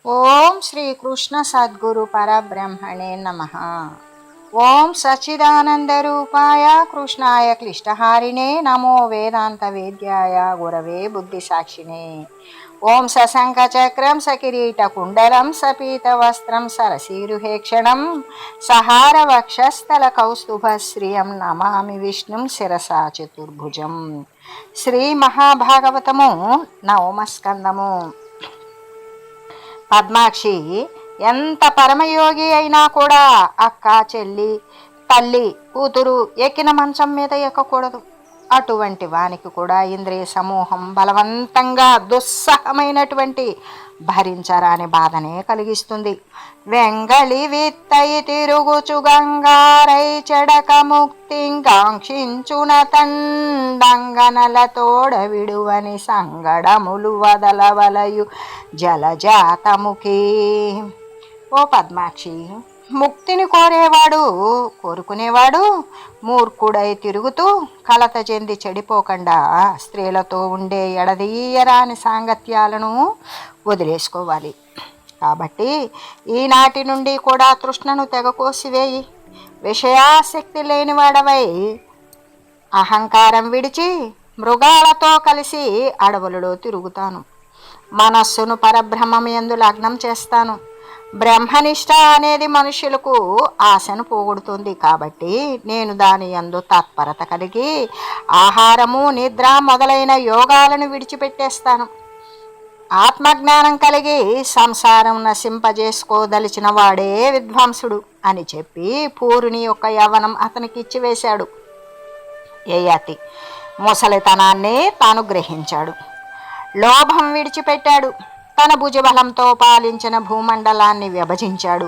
ఓం శ్రీ కృష్ణ సద్గురు పరబ్రహ్మణే నమః. ఓం సచ్చిదానంద రూపాయ కృష్ణాయ క్లిష్టహారిణే నమో వేదాంత వేద్యాయ గురవే బుద్ధి సాక్షిణే. ఓం సశంఖ చక్రం సకిరీట కుండలం సపీత వస్త్రం సరసీరుహేక్షణం సహార వక్షస్థల కౌస్తుభశ్రియం నమామి విష్ణుం శిరసా చతుర్భుజం. శ్రీ మహాభాగవతము నవమ స్కందము. పద్మాక్షి ఎంత పరమయోగి అయినా కూడా అక్క, చెల్లి, తల్లి, కూతురు ఎక్కిన మంచం మీద ఎక్కకూడదు. అటువంటి వానికి కూడా ఇంద్రియ సమూహం బలవంతంగా దుస్సహమైనటువంటి భరించరాని బాధనే కలిగిస్తుంది. వెంగళి విత్తై తిరుగుచు గంగారై చెడక ముక్తింగాంక్షించున తండంగనల తోడ విడువని సంగడములు వదలవలయు జలజాతముఖి. ఓ పద్మాక్షి, ముక్తిని కోరుకునేవాడు మూర్ఖుడై తిరుగుతూ కలత చెంది చెడిపోకుండా స్త్రీలతో ఉండే ఎడదీయరాని సాంగత్యాలను వదిలేసుకోవాలి. కాబట్టి ఈనాటి నుండి కూడా తృష్ణను తెగకోసివేయి. విషయాసక్తి లేనివాడవై అహంకారం విడిచి మృగాలతో కలిసి అడవులలో తిరుగుతాను. మనస్సును పరబ్రహ్మం యందు లగ్నం చేస్తాను. బ్రహ్మనిష్ట అనేది మనుషులకు ఆశను పోగొడుతుంది. కాబట్టి నేను దాని యందు తత్పరత కలిగి ఆహారము, నిద్ర మొదలైన యోగాలను విడిచిపెట్టేస్తాను. ఆత్మజ్ఞానం కలిగి సంసారం నశింపజేసుకోదలిచిన వాడే విద్వాంసుడు అని చెప్పి పూరుని యొక్క యవ్వనం అతనికి ఇచ్చివేశాడు. యయాతి ముసలితనాన్ని తాను గ్రహించాడు. లోభం విడిచిపెట్టాడు. తన భుజబలంతో పాలించిన భూమండలాన్ని విభజించాడు.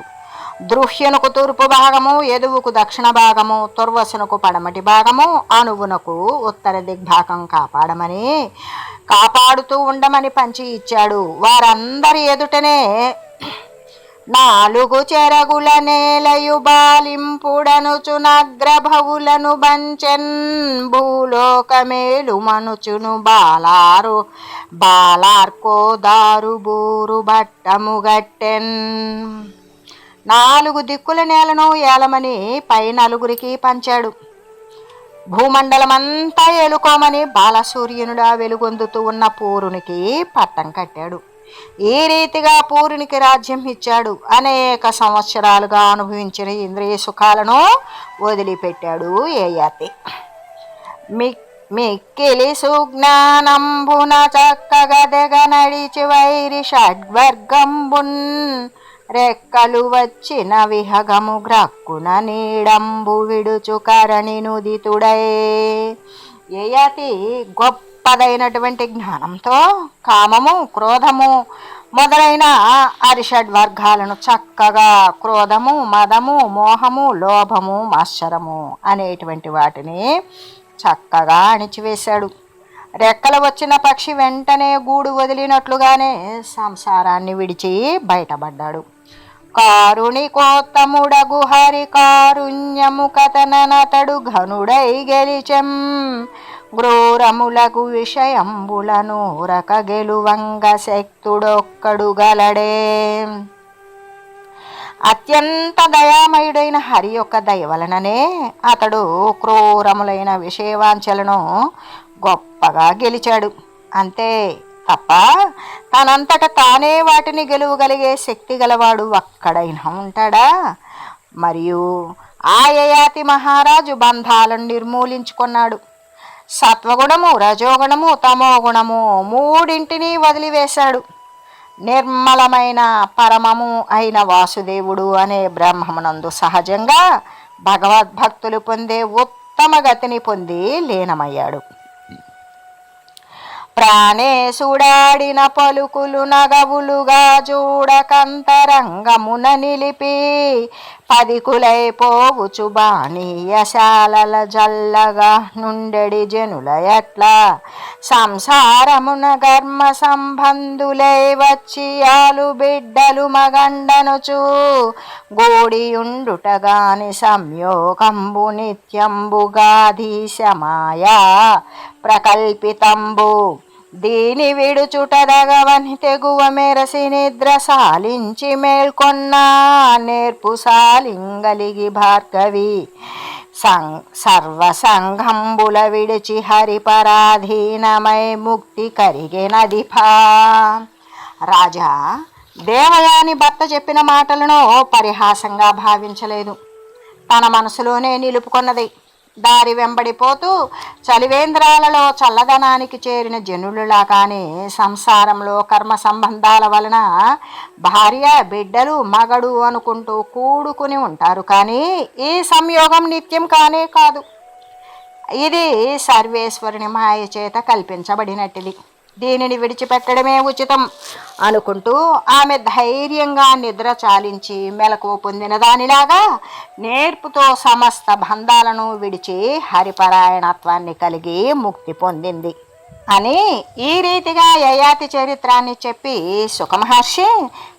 ద్రుహ్యునకు తూర్పు భాగము, యదువుకు దక్షిణ భాగము, తుర్వసునకు పడమటి భాగము, అనువునకు ఉత్తర దిగ్భాగం కాపాడుతూ ఉండమని పంచి ఇచ్చాడు. వారందరి ఎదుటనే 4 చెరగుల నేలయు బాలింపుడనుచు నగ్రభవులను బంచెన్ భూలోకమేలు మనుచును బాలార్కోదారు బూరు బట్టము గట్టెన్. 4 దిక్కుల నేలను ఏలమని పై 4 పంచాడు. భూమండలమంతా ఏలుకోమని బాలసూర్యునుడా వెలుగొందుతూ ఉన్న పూరునికి పట్టం కట్టాడు. ఈ రీతిగా పూరునికి రాజ్యం ఇచ్చాడు. అనేక సంవత్సరాలుగా అనుభవించిన ఇంద్రియ సుఖాలను వదిలిపెట్టాడు యయాతి. మిక్కిలి సుజ్ఞానంబున చక్కగదెగ నడిచి వైరి షడ్వర్గంబున్ రెక్కలు వచ్చిన విహగము గ్రక్కున నీడంబు విడుచు కరణి నుదితుడై. యయాతి గొప్పదైనటువంటి జ్ఞానంతో కామము, క్రోధము మొదలైన అరిషడ్వర్గాలను చక్కగా క్రోధము, మదము, మోహము, లోభము, మత్సరము అనేటువంటి వాటిని చక్కగా అణిచివేశాడు. రెక్కలు వచ్చిన పక్షి వెంటనే గూడు వదిలినట్లుగానే సంసారాన్ని విడిచి బయటపడ్డాడు. కారుణికోత్తముడగు హరి కారుణ్యము కథననతడు ఘనుడై గెలిచెం గ్రూరములగు విషయంబులను రక గెలువంగ శక్తుడొక్కడు గలడే. అత్యంత దయామయుడైన హరి యొక్క దయ వలననే అతడు క్రూరములైన విషయవాంఛలను గొప్పగా గెలిచాడు. అంతే తప్ప తనంతట తానే వాటిని గెలువగలిగే శక్తి గలవాడు ఒక్కడైనా ఉంటాడా? మరియు ఆ యయాతి మహారాజు బంధాలను నిర్మూలించుకున్నాడు. సత్వగుణము, రజోగుణము, తమోగుణము 3 వదిలివేశాడు. నిర్మలమైన పరమము అయిన వాసుదేవుడు అనే బ్రహ్మమునందు సహజంగా భగవద్భక్తులు పొందే ఉత్తమ గతిని పొంది లీనమయ్యాడు. ప్రాణేశుడాడిన పలుకులు నగవులుగా చూడకంతరంగమున నిలిపి పదికులైపోవుచు బాణీయశాలల జల్లగా నుండెడి జనుల ఎట్లా సంసారమున గర్మ సంబంధులై వచ్చి ఆలు బిడ్డలు మగండనుచు గోడియుండుటగాని సంయోగంబు నిత్యంబుగాధీశమాయా ప్రకల్పితంబు దీని విడుచుటదగవని తెగువ మెరసి నిద్ర సాలించి మేల్కొన్న నేర్పు సాలింగలిగి భార్గవి సర్వసంఘంబుల విడిచి హరిపరాధీనమై ముక్తి కరిగెనదిఫా. రాజా దేవయాని భర్త చెప్పిన మాటలను పరిహాసంగా భావించలేదు. తన మనసులోనే నిలుపుకొన్నది. దారి వెంబడిపోతూ చలివేంద్రాలలో చల్లదనానికి చేరిన జనులులాగానే సంసారంలో కర్మ సంబంధాల వలన భార్య బిడ్డలు మగడు అనుకుంటూ కూడుకుని ఉంటారు. కానీ ఈ సంయోగం నిత్యం కానే కాదు. ఇది సర్వేశ్వరుని మాయ చేత కల్పించబడినట్టిది. దీనిని విడిచిపెట్టడమే ఉచితం అనుకుంటూ ఆమె ధైర్యంగా నిద్ర చాలించి మెలకువ పొందిన దానిలాగా నేర్పుతో సమస్త బంధాలను విడిచి హరిపరాయణత్వాన్ని కలిగి ముక్తి పొందింది అని ఈ రీతిగా యయాతి చరిత్రాన్ని చెప్పి సుఖమహర్షి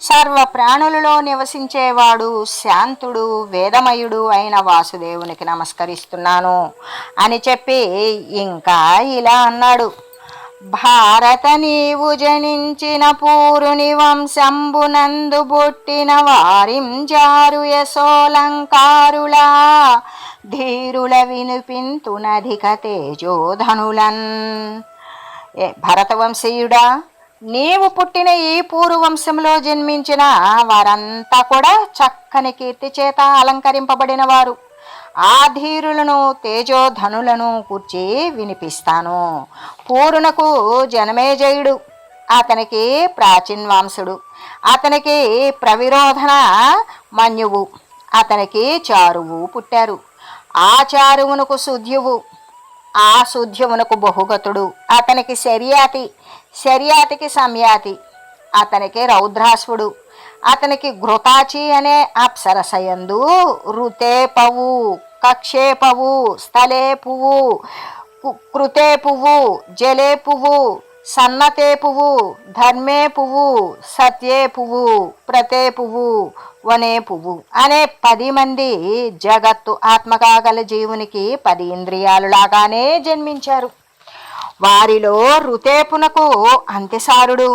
సర్వ ప్రాణులలో నివసించేవాడు శాంతుడు వేదమయుడు అయిన వాసుదేవునికి నమస్కరిస్తున్నాను అని చెప్పి ఇంకా ఇలా అన్నాడు. భారత నీవు జనించిన పూరుని వంశంబునందు బుట్టిన వారింజారు యశోలంకారులా ధీరుల వినుపింతునధిక తేజోధనులన్. భరతవంశీయుడా, నీవు పుట్టిన ఈ పూర్వవంశంలో జన్మించిన వారంతా కూడా చక్కని కీర్తి చేత అలంకరింపబడిన వారు. ఆ ధీరులను తేజోధనులను కూర్చి వినిపిస్తాను. పూరునకు జనమేజయుడు, అతనికి ప్రాచీన్వాంసుడు, అతనికి ప్రవిరోధన మన్యువు, అతనికి చారువు పుట్టారు. ఆ చారువునకు సుధ్యువు, ఆ సుధ్యువునకు బహుగతుడు, అతనికి శర్యాతి, శర్యాతికి సంయాతి, అతనికి రౌద్రాశ్వుడు, అతనికి ఘృతాచి అనే అప్సరసయందు ఋతేపవు, కక్షేపవు, స్థలే పువ్వు, కృతే పువ్వు, జలే పువ్వు, సన్నతే పువ్వు, ధర్మే పువ్వు, సత్యే పువ్వు, ప్రతే పువ్వు, వనే పువ్వు అనే 10 మంది జగత్తు ఆత్మగా గల జీవునికి 10 ఇంద్రియాలు లాగానే జన్మించారు. వారిలో ఋతేపునకు అంత్యసారుడు,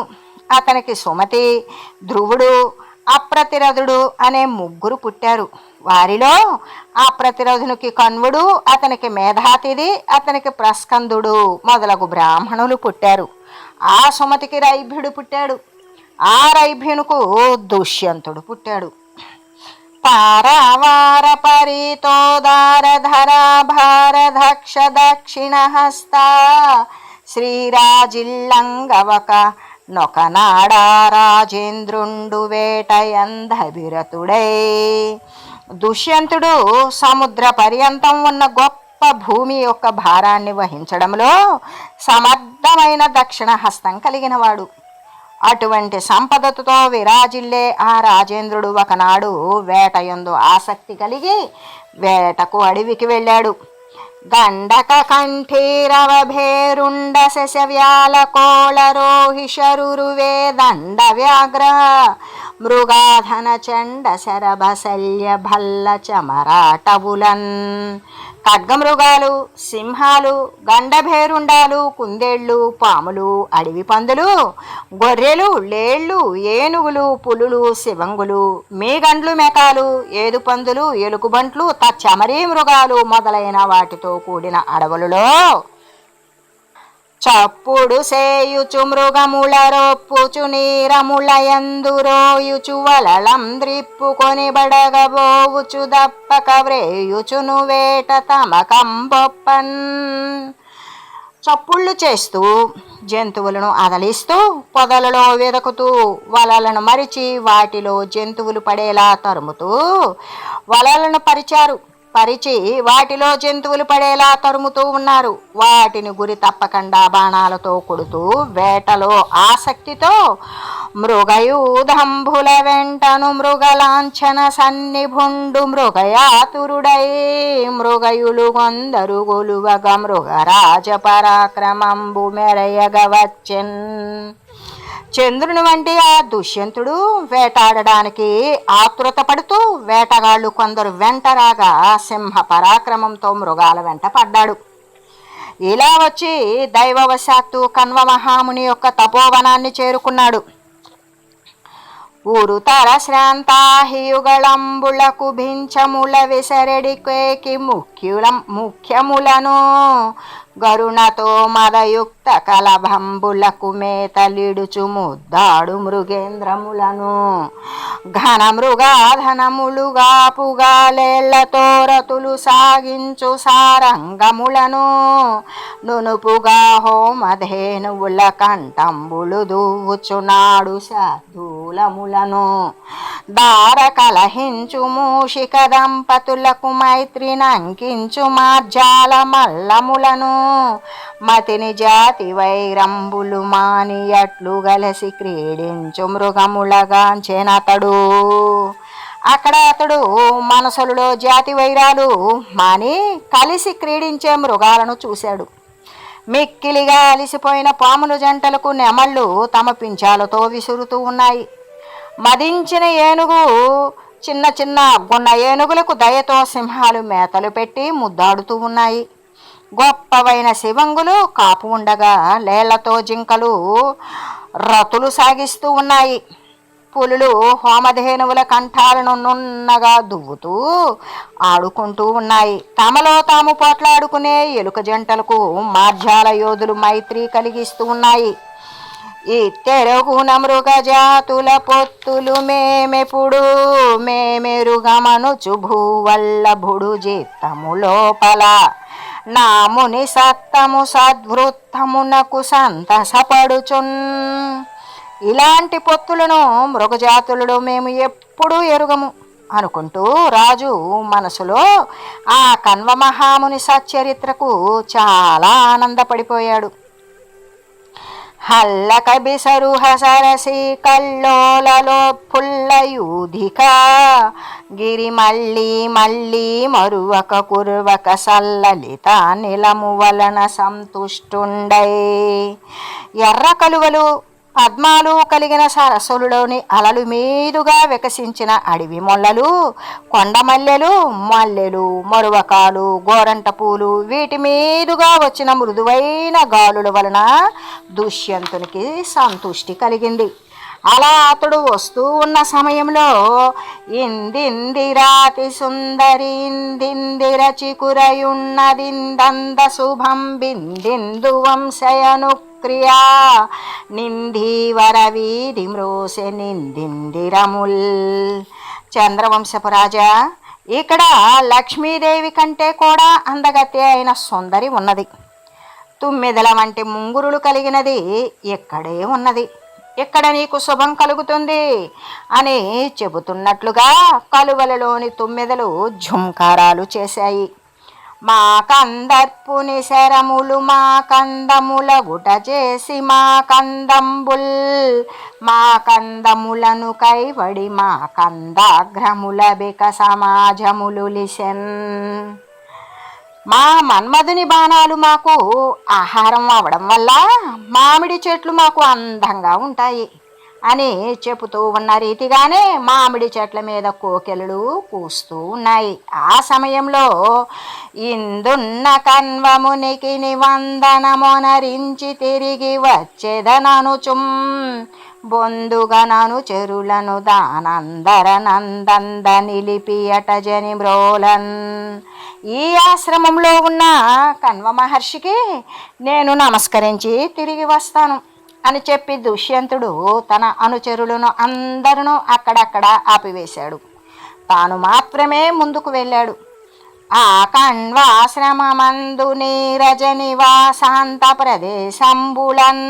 అతనికి సుమతి, ధ్రువుడు, అప్రతిరథుడు అనే 3 పుట్టారు. వారిలో అప్రతిరథునికి కన్వుడు, అతనికి మేధాతిథి, అతనికి ప్రస్కందుడు మొదలగు బ్రాహ్మణులు పుట్టారు. ఆ సుమతికి రైభ్యుడు పుట్టాడు. ఆ రైభ్యునుకు దుష్యంతుడు పుట్టాడు. పారావార పరితోదారధర భారధక్ష దక్షిణ హస్త శ్రీరాజిల్లంగవక నొకనాడా రాజేంద్రుండు వేటయంధభిరతుడై. దుష్యంతుడు సముద్ర పర్యంతం ఉన్న గొప్ప భూమి యొక్క భారాన్ని వహించడంలో సమర్థమైన దక్షిణ హస్తం కలిగినవాడు. అటువంటి సంపదతో విరాజిల్లే ఆ రాజేంద్రుడు ఒకనాడు వేటయందు ఆసక్తి కలిగి వేటకు అడవికి వెళ్ళాడు. దండక కంఠీరవ భేరుండ శశవ్యాల కోళరోహి శరురువే దండ వ్యాఘ్ర మృగాధన చండ శరభశల్య భల్ల చమరాటవులన్. ఖడ్గమృగాలు, సింహాలు, గండభేరుండాలు, కుందేళ్ళు, పాములు, అడవి పందులు, గొర్రెలు, లేళ్ళు, ఏనుగులు, పులులు, శివంగులు, మీగండ్లు, మెకాలు, ఏదుపందులు, ఎలుగుబంట్లు, తచ్చమరీ మృగాలు మొదలైన వాటితో కూడిన అడవులలో చప్పుడు సేయుచు మృగముల రొప్పుచు నీరములయందు రోయుచు వలలం ద్రిప్పుకొని బడగబోవుచు దప్పక వ్రేయుచును వేట తమకంబొప్పన్. చప్పుళ్ళు చేస్తూ జంతువులను అదలిస్తూ పొదలలో వెదకుతూ వలలను మరిచి వాటిలో జంతువులు పడేలా తరుముతూ వలలను పరిచి వాటిలో జంతువులు పడేలా తరుముతూ ఉన్నారు. వాటిని గురి తప్పకుండా బాణాలతో కొడుతూ వేటలో ఆసక్తితో మృగయూధంభుల వెంటను మృగలాంఛన సన్నిభుండు మృగయాతురుడై మృగయులు కొందరు గొలువగ మృగరాజ పరాక్రమంబు మెరయగవచ్చెన్. చంద్రుని వంటి ఆ దుష్యంతుడు వేటాడడానికి ఆతృత పడుతూ వేటగాళ్లు కొందరు వెంటరాగా సింహ పరాక్రమంతో మృగాల వెంట పడ్డాడు. ఇలా వచ్చి దైవవశాత్తు కణ్వ మహాముని యొక్క తపోవనాన్ని చేరుకున్నాడు. ఉరుతర శ్రాంతాహియుగళంబులకు భించముల విసరడికేకి ముఖ్యములను గరుణతో మదయుక్త కలభంబులకు మేతలిడుచు ముద్దాడు మృగేంద్రములను ఘన మృగాధనములుగా పుగాలేళ్లతో రతులు సాగించు సారంగములను నునుపుగా హోమధేనువుల కంఠంబులు దూచునాడు శార్దూలములను దార కలహించు మూషిక దంపతులకు మైత్రినంకించు మార్జాల మల్లములను మతిని జాతి వైరంబులు మానియట్లు గలసి క్రీడించు మృగములగాంచెనతడు. అక్కడ అతడు మనసులలో జాతి వైరాలు మాని కలిసి క్రీడించే మృగాలను చూశాడు. మిక్కిలిగా అలిసిపోయిన పాముల జంటలకు నెమళ్ళు తమ పించాలతో విసురుతూ ఉన్నాయి. మదించిన ఏనుగు చిన్న చిన్న గున్న ఏనుగులకు దయతో సింహాలు మేతలు పెట్టి ముద్దాడుతూ ఉన్నాయి. గొప్పవైన శివంగులు కాపు ఉండగా లేళ్లతో జింకలు రతులు సాగిస్తూ ఉన్నాయి. పులులు హోమధేనువుల కంఠాలను నున్నగా దువ్వుతూ ఆడుకుంటూ ఉన్నాయి. తమలో తాము పోట్లాడుకునే ఎలుక జంటలకు మార్జాల యోధులు మైత్రి కలిగిస్తూ ఉన్నాయి. ఈ తెరుగున మృగజాతుల పొత్తులు మేమెప్పుడు మేమెరుగమనుచు భూవల్లభుడు జీత్తము లోపల నాముని సత్తము సద్వృత్తమునకు సంతసపడుచున్. ఇలాంటి పొత్తులను మృగజాతులలో మేము ఎప్పుడూ ఎరుగము అనుకుంటూ రాజు మనసులో ఆ కణ్వ మహాముని సచ్చరిత్రకు చాలా ఆనందపడిపోయాడు. హల్లక బిసరు హసరసి కల్లోలలో పుల్లయూధిక గిరి మళ్ళీ మళ్ళీ మరువక కురువక సల్లలిత నిలము వలన సంతుష్టుండై ఎర్ర కలువలు పద్మాలు కలిగిన సరస్సులలోని అలలు మీదుగా వికసించిన అడవి మొల్లలు, కొండమల్లెలు, మల్లెలు, మరువకాలు, గోరంట పూలు వీటి మీదుగా వచ్చిన మృదువైన గాలుల వలన దుష్యంతునికి సంతుష్టి కలిగింది. అలా అతడు వస్తూ ఉన్న సమయంలో ఇందిందిరాతి సుందరి ఇందిందిర చికురయున్నదిందంద శుభం బిందిందు వంశయను క్రియా నిందీవర వీధి మ్రోసె నిందిందిరముల్. చంద్రవంశపు రాజా, ఇక్కడ లక్ష్మీదేవి కంటే కూడా అందగత్తె అయిన సుందరి ఉన్నది. తుమ్మెదల వంటి ముంగురులు కలిగినది ఇక్కడే ఉన్నది. ఇక్కడ నీకు శుభం కలుగుతుంది అని చెబుతున్నట్లుగా కలువలలోని తుమ్మెదలు ఝుంకారాలు చేశాయి. మా కందర్పుని శరములు మా కందముల గుట చేసి మా కందంబుల్ మా కందములను కైవడి మా కందాగ్రముల బిక సమాజములు లిసెన్. మా మన్మధుని బాణాలు మాకు ఆహారం అవడం వల్ల మామిడి చెట్లు మాకు అందంగా ఉంటాయి అని చెబుతూ ఉన్న రీతిగానే మామిడి చెట్ల మీద కోకెలలు కూస్తూ ఉన్నాయి. ఆ సమయంలో ఇందున్న కణ్వమునికి నివందనమొనరించి తిరిగి వచ్చేదననుచుం బొందుగనను చెరులను దానందర నందంద నిలిపియట జని బ్రోలన్. ఈ ఆశ్రమంలో ఉన్న కణ్వ మహర్షికి నేను నమస్కరించి తిరిగి వస్తాను అని చెప్పి దుష్యంతుడు తన అనుచరులను అందరూ అక్కడక్కడ ఆపివేశాడు. తాను మాత్రమే ముందుకు వెళ్ళాడు. ఆ కణ్వాశ్రమమందు నీరజ నివాసాంత ప్రదేశంబులన్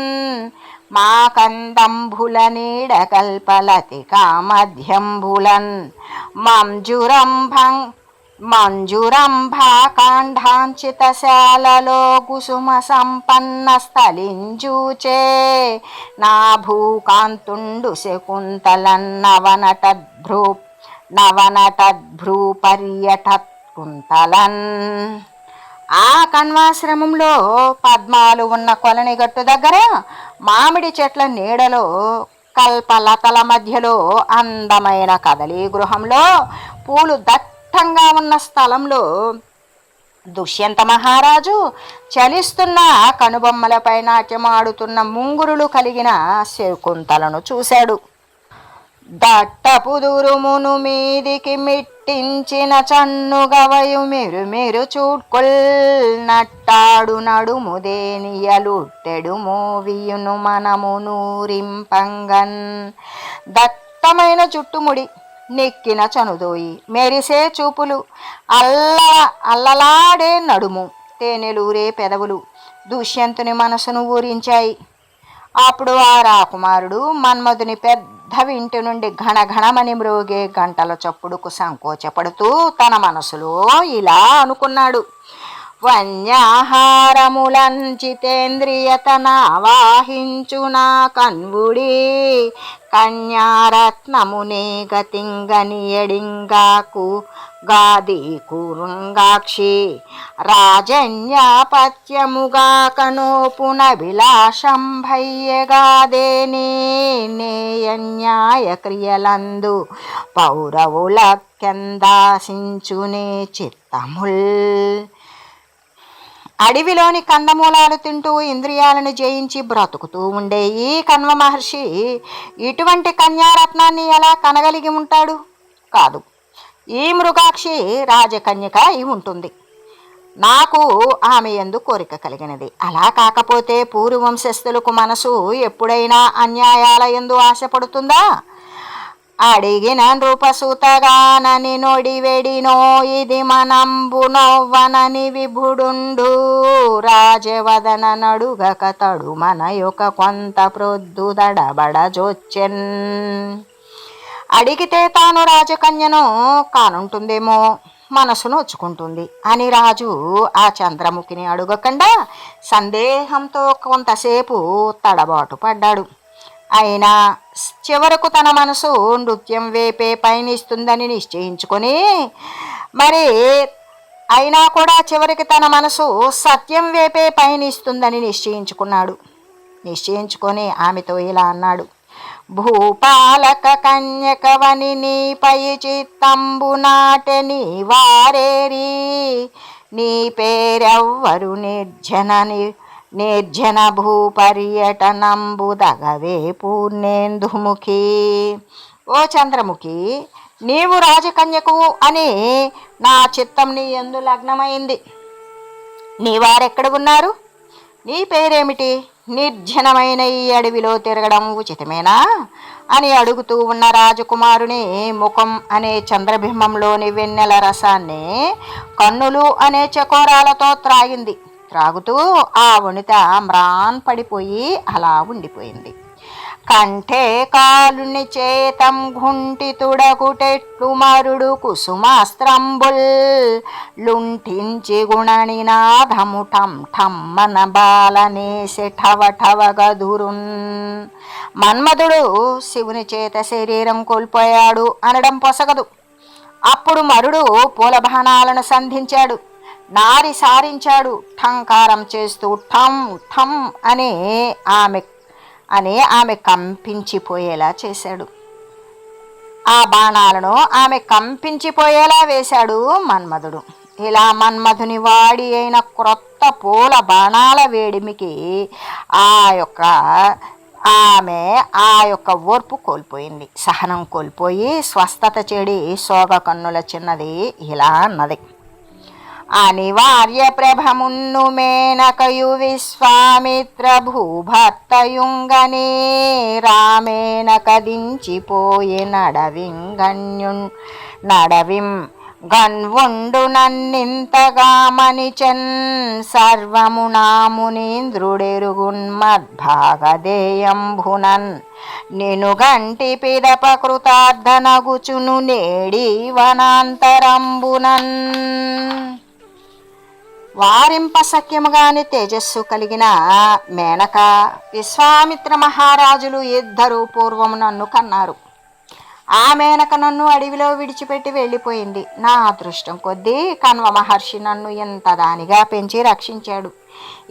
మా కందంబుల నీడ కల్పలతికా మధ్యంబులన్ మంజురంభాకాండాంచితశాలలో కుసుమ సంపన్న స్థలింజూచే నా భూకాంతుండు శకుంతలన్ నవనటద్భ్రూ పర్యటకుంతలన్. ఆ కణ్వాశ్రమంలో పద్మాలు ఉన్న కొలని గట్టు దగ్గర మామిడి చెట్ల నీడలో కల్పలతల మధ్యలో అందమైన కదలీ గృహంలో పూలు దట్టంగా ఉన్న స్థలంలో దుష్యంత మహారాజు చలిస్తున్న కనుబొమ్మలపై నాట్యమాడుతున్న ముంగురులు కలిగిన శకుంతలను చూశాడు. దట్టపుదురుమును మీదికి మిట్టించిన చన్నుగవయు మెరు చూడ్కొల్ నట్టాడు నడుముదేనియలుట్టెడు మోవియును మనము నూరింపంగన్. దట్టమైన చుట్టుముడి, నెక్కిన చనుదోయి, మెరిసే చూపులు, అల్లలాడే నడుము, తేనెలూరే పెదవులు దుష్యంతుని మనసును ఊరించాయి. అప్పుడు ఆ రాకుమారుడు మన్మధుని పెద్ద ఇంటి నుండి ఘనఘనమని మ్రోగే గంటల చప్పుడుకు సంకోచపడుతూ తన మనసులో ఇలా అనుకున్నాడు: వన్యాహారములంచితేంద్రియతనావాహించు నా కన్వుడి కన్యారత్నమునే గతింగనియడింగాకు గాది కురుంగాక్షి రాజన్యాపత్యముగా కనోపున విలాసంభయ్యగాదేని నేయన్యాయ క్రియలందు పౌరవులకెందాసించునే చిత్తముల్. అడవిలోని కందమూలాలు తింటూ ఇంద్రియాలను జయించి బ్రతుకుతూ ఉండే ఈ కణ్వ మహర్షి ఇటువంటి కన్యారత్నాన్ని ఎలా కనగలిగి ఉంటాడు? కాదు, ఈ మృగాక్షి రాజకన్యక అయి ఉంటుంది. నాకు ఆమె యందు కోరిక కలిగినది. అలా కాకపోతే పూర్వవంశస్థులకు మనసు ఎప్పుడైనా అన్యాయాల యందు ఆశపడుతుందా? అడిగిన నృపసూతగానని నొడివెడినో ఇది మనంబు నొవ్వనని విభుడుండు రాజవదన నడుగక తడు మన యొక్క కొంత ప్రొద్దు దడబడజొచ్చెన్. అడిగితే తాను రాజకన్యను కానుంటుందేమో, మనసు నొచ్చుకుంటుంది అని రాజు ఆ చంద్రముఖిని అడుగకుండా సందేహంతో కొంతసేపు తడబాటు పడ్డాడు. అయినా చివరకు తన మనసు నృత్యం వేపే పయనిస్తుందని నిశ్చయించుకొని, మరి అయినా కూడా చివరికి తన మనసు సత్యం వేపే పయనిస్తుందని నిశ్చయించుకొని ఆమెతో ఇలా అన్నాడు: భూపాలక కన్యకవని నీపై చిత్తంబు నాటె నీ వారేరి నీ పేరెవ్వరు నిర్జన భూపర్యటనంబుదగవే పూర్ణేందుముఖి. ఓ చంద్రముఖి, నీవు రాజకన్యకు అని నా చిత్తం నీ యందు లగ్నమైంది. నీ వారెక్కడ ఉన్నారు? నీ పేరేమిటి? నిర్జనమైన ఈ అడవిలో తిరగడం ఉచితమేనా అని అడుగుతూ ఉన్న రాజకుమారుని ముఖం అనే చంద్రబింబంలోని వెన్నెల రసాన్ని కన్నులు అనే చకోరాలతో త్రాగింది. త్రాగుతూ ఆ వనిత మ్రాన్ పడిపోయి అలా ఉండిపోయింది. కంఠే కాలుని చేతం ఘుంటితుడగుటెట్లు మరుడు కుసుమాస్త్రంబుల్ లుంఠించి గుణనినాదము ఠం ఠమ్మన బాలనేసె ఠవఠవగదురున్. మన్మధుడు శివుని చేత శరీరం కోల్పోయాడు అనడం పొసగదు. అప్పుడు మరుడు పూలబాణాలను సంధించాడు, నారి సారించాడు, ఠంకారం చేస్తూ ఠం ఠం అని ఆమె కంపించిపోయేలా చేశాడు. ఆ బాణాలను ఆమె కంపించిపోయేలా వేశాడు మన్మధుడు. ఇలా మన్మధుని వాడి అయిన క్రొత్త పూల బాణాల వేడిమికి ఆమె ఆ యొక్క ఓర్పు కోల్పోయింది, సహనం కోల్పోయి స్వస్థత చెడి సోగ కన్నుల చిన్నది ఇలా అన్నది: అనివార్య ప్రభమున్ను మేనకయు విశ్వామిత్ర భూభర్తయుంగనే రామేణ కదించిపోయి నడవిం గన్వుండు నన్నింతగామనిచన్ సర్వము నామునీంద్రుడెరుగున్ మద్భాగదేయంభునన్ నిను గంటి పిదప కృతార్థనగుచును నేడి వనాంతరంబునన్. వారింప సఖ్యముగాని తేజస్సు కలిగిన మేనక విశ్వామిత్ర మహారాజులు ఇద్దరు పూర్వము నన్ను కన్నారు. ఆ మేనక నన్ను అడవిలో విడిచిపెట్టి వెళ్ళిపోయింది. నా అదృష్టం కొద్దీ కణ్వ మహర్షి నన్ను ఎంత దానిగా పెంచి రక్షించాడు.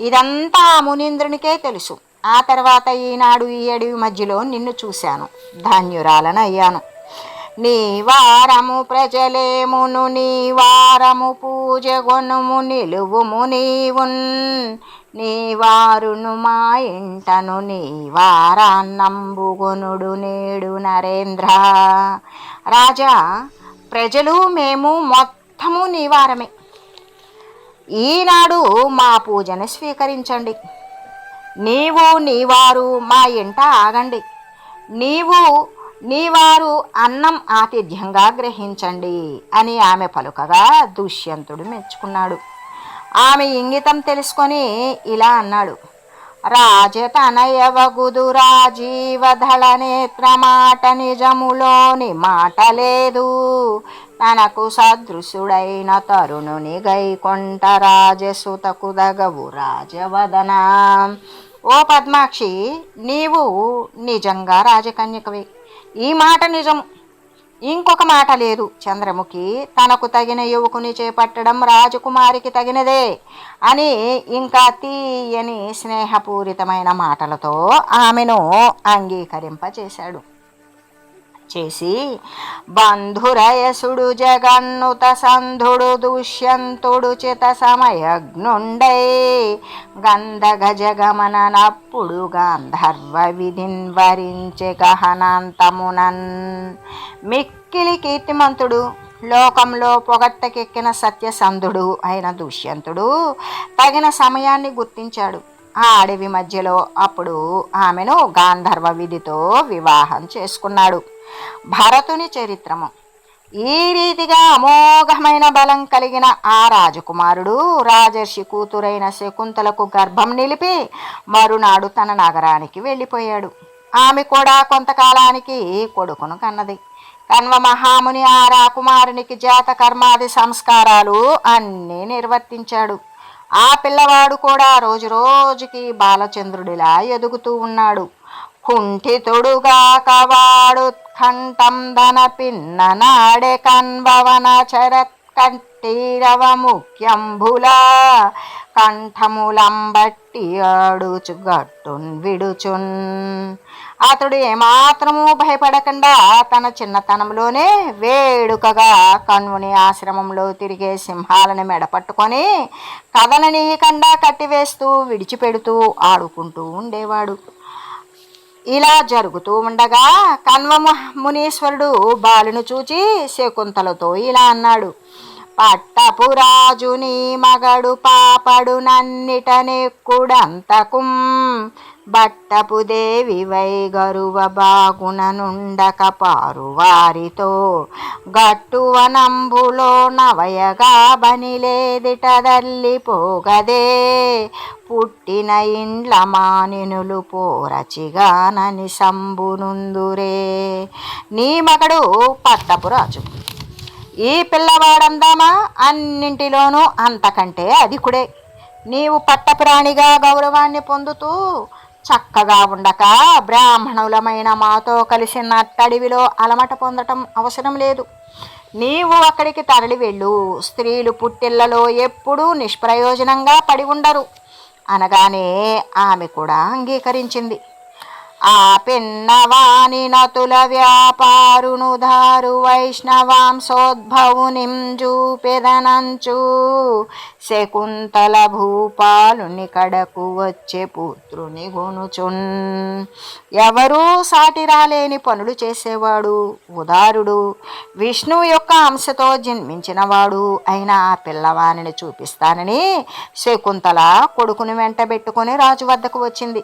ఇదంతా ఆ మునీంద్రునికే తెలుసు. ఆ తర్వాత ఈనాడు ఈ అడవి మధ్యలో నిన్ను చూశాను, ధన్యురాలను అయ్యాను. నీ వారము ప్రజలేమును నీ వారము పూజగొనుము నిలువుము నీవున్ నీ వారును మా ఇంటను నీ వారాన్నంబుగొనుడు నేడు నరేంద్ర. రాజా, ప్రజలు మేము మొత్తము నీ వారమే. ఈనాడు మా పూజను స్వీకరించండి. నీవు నీవారు మా ఇంట ఆగండి. నీవు నీవారు అన్నం ఆతిథ్యంగా గ్రహించండి అని ఆమె పలుకగా దుష్యంతుడు మెచ్చుకున్నాడు. ఆమె ఇంగితం తెలుసుకొని ఇలా అన్నాడు: రాజతనయవగుదు రాజీవధళ నేత్ర మాట నిజములోని మాట లేదు. తనకు సదృశుడైన తరుణుని గైకొంట రాజసుతకు దగవు రాజవదన. ఓ పద్మాక్షి, నీవు నిజంగా రాజకన్యకవే. ఈ మాట నిజం, ఇంకొక మాట లేదు. చంద్రముఖి తనకు తగిన యువకుని చేపట్టడం రాజకుమారికి తగినదే అని ఇంకా తీయని స్నేహపూరితమైన మాటలతో ఆమెను అంగీకరింపచేశాడు. చేసి బంధురయసుడు జగన్నుత సంధుడు దుష్యంతుడు చిత సమయజ్ఞుండై గంధగ జగమనప్పుడు గాంధర్వ విధిన్ వరించె గహనాంతమునన్. మిక్కిలి కీర్తిమంతుడు, లోకంలో పొగట్టకెక్కిన సత్యసంధుడు అయిన దుష్యంతుడు తగిన సమయాన్ని గుర్తించాడు. ఆ అడవి మధ్యలో అప్పుడు ఆమెను గాంధర్వ విధితో వివాహం చేసుకున్నాడు. భరతుని చరిత్రము. ఈ రీతిగా అమోఘమైన బలం కలిగిన ఆ రాజకుమారుడు రాజర్షి కూతురైన శకుంతలకు గర్భం నిలిపి మరునాడు తన నగరానికి వెళ్ళిపోయాడు. ఆమె కూడా కొంతకాలానికి కొడుకును కన్నది. కన్వ మహాముని ఆ రాకుమారునికి జాత కర్మాది సంస్కారాలు అన్నీ నిర్వర్తించాడు. ఆ పిల్లవాడు కూడా రోజు రోజుకి బాలచంద్రుడిలా ఎదుగుతూ ఉన్నాడు. కుంఠితుడుగాక వాడుత్కంఠం ధన పిన్న నాడే కన్భవన చరత్ కంఠీరవ ముఖ్యంబులా కంఠములంబట్టి ఆడుచు గట్టున్ విడుచున్. అతడు ఏమాత్రము భయపడకుండా తన చిన్నతనంలోనే వేడుకగా కణ్వుని ఆశ్రమంలో తిరిగే సింహాలను మెడపట్టుకొని కదలనీయకుండా కట్టివేస్తూ విడిచిపెడుతూ ఆడుకుంటూ ఉండేవాడు. ఇలా జరుగుతూ ఉండగా కణ్వ మునీశ్వరుడు బాలును చూచి శకుంతలతో ఇలా అన్నాడు: పట్టపురాజుని మగడు పాపడు నన్నిట నెక్కుడంతకుం బట్టపు దేవి వై గరువ బాగుననుండక పారువారితో గట్టువనంబులో నవయగా బనిలేదిట దల్లిపోగదే పుట్టిన ఇండ్ల మానినులు పోరచిగానని సంబునుందురే. నీ మగడు పట్టపురాజు. ఈ పిల్లవాడందామా అన్నింటిలోనూ అంతకంటే అధికుడే. నీవు పట్టప్రాణిగా గౌరవాన్ని పొందుతూ చక్కగా ఉండక బ్రాహ్మణులమైన మాతో కలిసి నట్టడివిలో అలమట పొందటం అవసరం లేదు. నీవు అక్కడికి తరలి వెళ్ళు. స్త్రీలు పుట్టిళ్లలో ఎప్పుడూ నిష్ప్రయోజనంగా పడి ఉండరు అనగానే ఆమె కూడా అంగీకరించింది. ఆ పిన్నవాని నతుల వ్యాపారును ధారు వైష్ణవాంశోద్భవునిం జూపెదనంచు శకుంతల భూపాలుని కడకు వచ్చే పుత్రుని గొనుచున్. ఎవరూ సాటి రాలేని పనులు చేసేవాడు, ఉదారుడు, విష్ణువు యొక్క అంశతో జన్మించినవాడు అయిన ఆ పిల్లవానిని చూపిస్తానని శకుంతల కొడుకుని వెంటబెట్టుకుని రాజు వద్దకు వచ్చింది.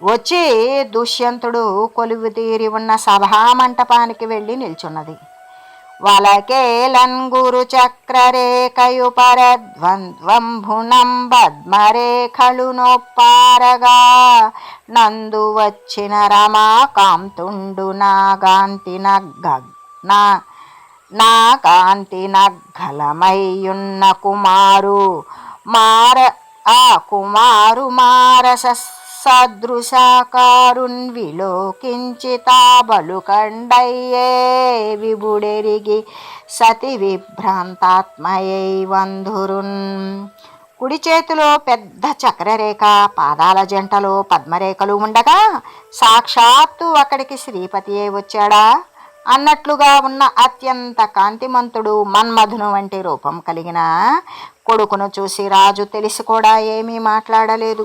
వచ్చి దుష్యంతుడు కొలువు తీరి ఉన్న సభామంటపానికి వెళ్ళి నిల్చున్నది. వలకేలంగురు చక్రరేఖయు పరద్వంద్వంభునం పద్మరేఖలు నొప్పారగా నందు వచ్చిన రమాకాంతుండు నా కాంతి నగ్గలమయ్యున్న కుమారు మారస సదృశాకారున్ విలోకించితా బలుకండయ్యే విభుడెరిగి సతి విభ్రాంతాత్మయై వంధురున్. కుడి చేతిలో పెద్ద చక్రరేఖ, పాదాల జంటలో పద్మరేఖలు ఉండగా సాక్షాత్తు అక్కడికి శ్రీపతి అయి వచ్చాడా అన్నట్లుగా ఉన్న అత్యంత కాంతిమంతుడు మన్మధును వంటి రూపం కలిగిన కొడుకును చూసి రాజు తెలిసి కూడా ఏమీ మాట్లాడలేదు.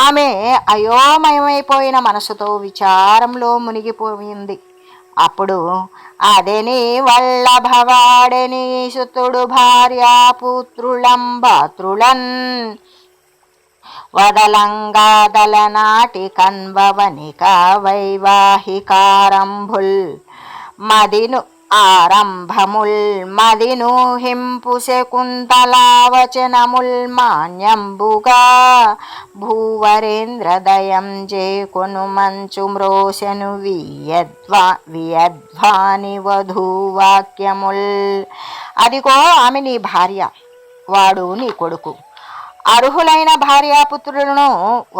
ఆమె అయోమయమైపోయిన మనసుతో విచారంలో మునిగిపోయింది. అప్పుడు అదేని వల్లభవాడని సుతుడు భార్యాపుత్రులం భాతృలన్ వదలంగాదల నాటి కన్వవనిక వైవాహికారంభుల్ మదిను ఆరంభముల్ మదిను హింపు శకుంతలావచనముల్ మాన్యంబుగా భూవరేంద్రదయం జేకొను మంచు మ్రోసెను వియద్వాని వధూవాక్యముల్. అదిగో ఆమె నీ భార్య, వాడు నీ కొడుకు. అర్హులైన భార్యాపుత్రులను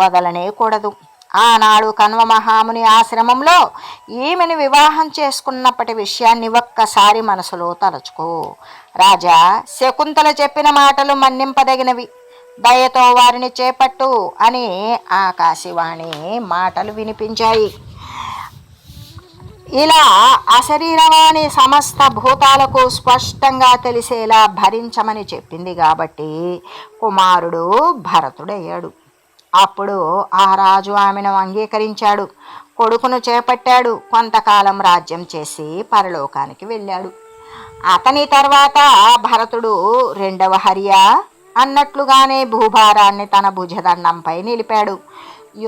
వదలనేకూడదు. ఆనాడు కన్వ మహాముని ఆశ్రమంలో ఈమెను వివాహం చేసుకున్నప్పటి విషయాన్ని ఒక్కసారి మనసులో తలచుకో. రాజా, శకుంతల చెప్పిన మాటలు మన్నింపదగినవి, దయతో వారిని చేపట్టు అని ఆకాశవాణి మాటలు వినిపించాయి. ఇలా అశరీరవాణి సమస్త భూతాలకు స్పష్టంగా తెలిసేలా భరించమని చెప్పింది కాబట్టి కుమారుడు భరతుడయ్యాడు. అప్పుడు ఆ రాజు ఆమెను అంగీకరించాడు, కొడుకును చేపట్టాడు. కొంతకాలం రాజ్యం చేసి పరలోకానికి వెళ్ళాడు. అతని తర్వాత భరతుడు రెండవ హర్య అన్నట్లుగానే భూభారాన్ని తన భుజదండంపై నిలిపాడు.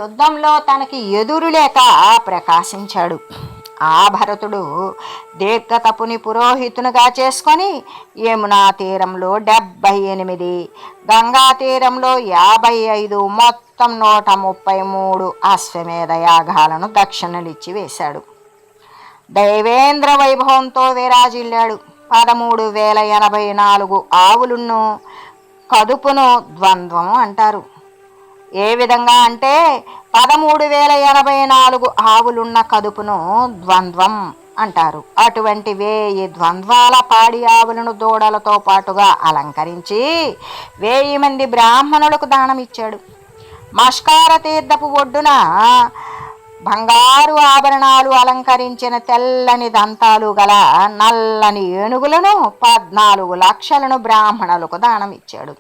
యుద్ధంలో తనకి ఎదురులేక ప్రకాశించాడు. ఆ భరతుడు దీర్ఘతపుని పురోహితునిగా చేసుకొని యమునా తీరంలో 78, గంగా తీరంలో 55, మొత్తం 133 అశ్వమేధ యాగాలను దక్షిణలిచ్చి వేశాడు. దైవేంద్ర వైభవంతో విరాజిల్లాడు. 13,084 ఆవులను కదుపును ద్వంద్వం అంటారు. ఏ విధంగా అంటే 13,084 ఆవులున్న కదుపును ద్వంద్వం అంటారు. అటువంటి 1000 ద్వంద్వాల పాడి ఆవులను దూడలతో పాటుగా అలంకరించి 1000 మంది బ్రాహ్మణులకు దానం ఇచ్చాడు. మష్కార తీర్థపు ఒడ్డున బంగారు ఆభరణాలు అలంకరించిన తెల్లని దంతాలు గల నల్లని ఏనుగులను 14 లక్షలను బ్రాహ్మణులకు దానం ఇచ్చాడు.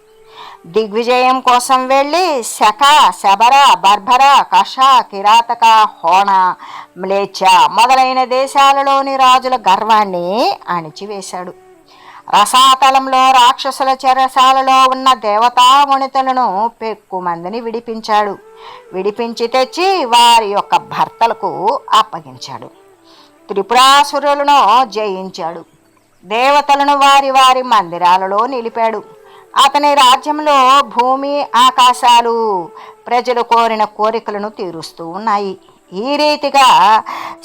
దిగ్విజయం కోసం వెళ్ళి శక, శబర, బర్భర, కష, కిరాతక, హోణ, మ్లేచ్ఛ మొదలైన దేశాలలోని రాజుల గర్వాన్ని అణిచివేశాడు. రసాతలంలో రాక్షసుల చెరసాలలో ఉన్న దేవతామణితలను పెక్కుమందిని విడిపించాడు. విడిపించి తెచ్చి వారి యొక్క భర్తలకు అప్పగించాడు. త్రిపురాసురులను జయించాడు. దేవతలను వారి వారి మందిరాలలో నిలిపాడు. అతని రాజ్యంలో భూమి, ఆకాశాలు ప్రజలు కోరిన కోరికలను తీరుస్తూ ఉన్నాయి. ఈ రీతిగా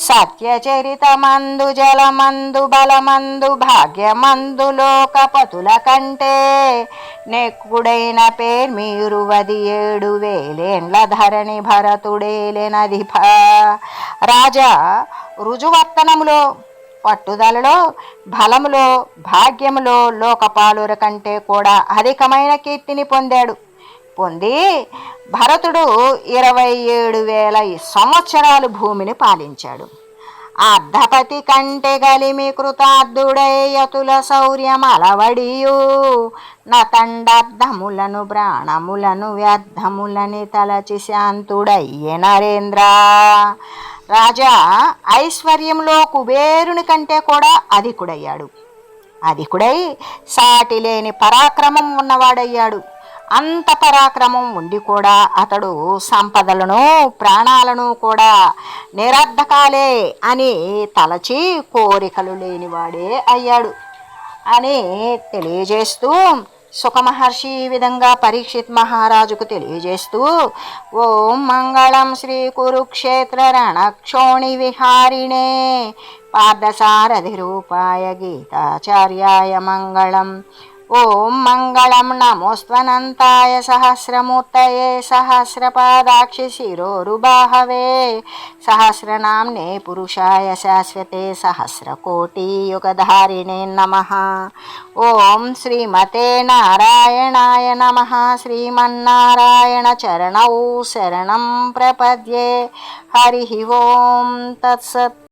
సత్యచరితమందు జలమందు బలమందు భాగ్యమందు లోకపతుల కంటే నెక్కుడైన పేర్మీరు 17,000 ధరణి భరతుడేలెనధిప. రాజా రుజువర్తనములో, పట్టుదలలో, బలములో, భాగ్యములో లోకపాలుర కంటే కూడా అధికమైన కీర్తిని పొంది భరతుడు 27,000 సంవత్సరాలు భూమిని పాలించాడు. అర్ధపతి కంటే గలిమి కృతార్థుడయ్యతుల శౌర్యమలవడియు నతండర్థములను ప్రాణములను వ్యర్థములని తలచి శాంతుడయ్యే నరేంద్ర. రాజా ఐశ్వర్యంలో కుబేరుని కంటే కూడా అధికుడై సాటి లేని పరాక్రమం ఉన్నవాడయ్యాడు. అంత పరాక్రమం ఉండి కూడా అతడు సంపదలను, ప్రాణాలను కూడా నిరర్ధకాలే అని తలచి కోరికలు లేనివాడే అయ్యాడు అని తెలియజేస్తూ సుఖమహర్షి ఈ విధంగా పరీక్షిత్ మహారాజుకు తెలియజేస్తూ, ఓం మంగళం శ్రీ కురుక్షేత్ర రణక్షోణి విహారిణే పార్థసారథి రూపాయ గీతాచార్యాయ మంగళం. ఓం మంగళం నమోస్త్వనంతాయ సహస్రమూర్తయే సహస్రపాదాక్షి శిరోరుబాహవే సహస్రనామ్నే పురుషాయ శాశ్వతే సహస్రకోటియుగధారిణే నమః. ఓం శ్రీమతే నారాయణాయ నమః. శ్రీమన్నారాయణ చరణౌ శరణం ప్రపద్యే. హరి ఓం తత్సత్.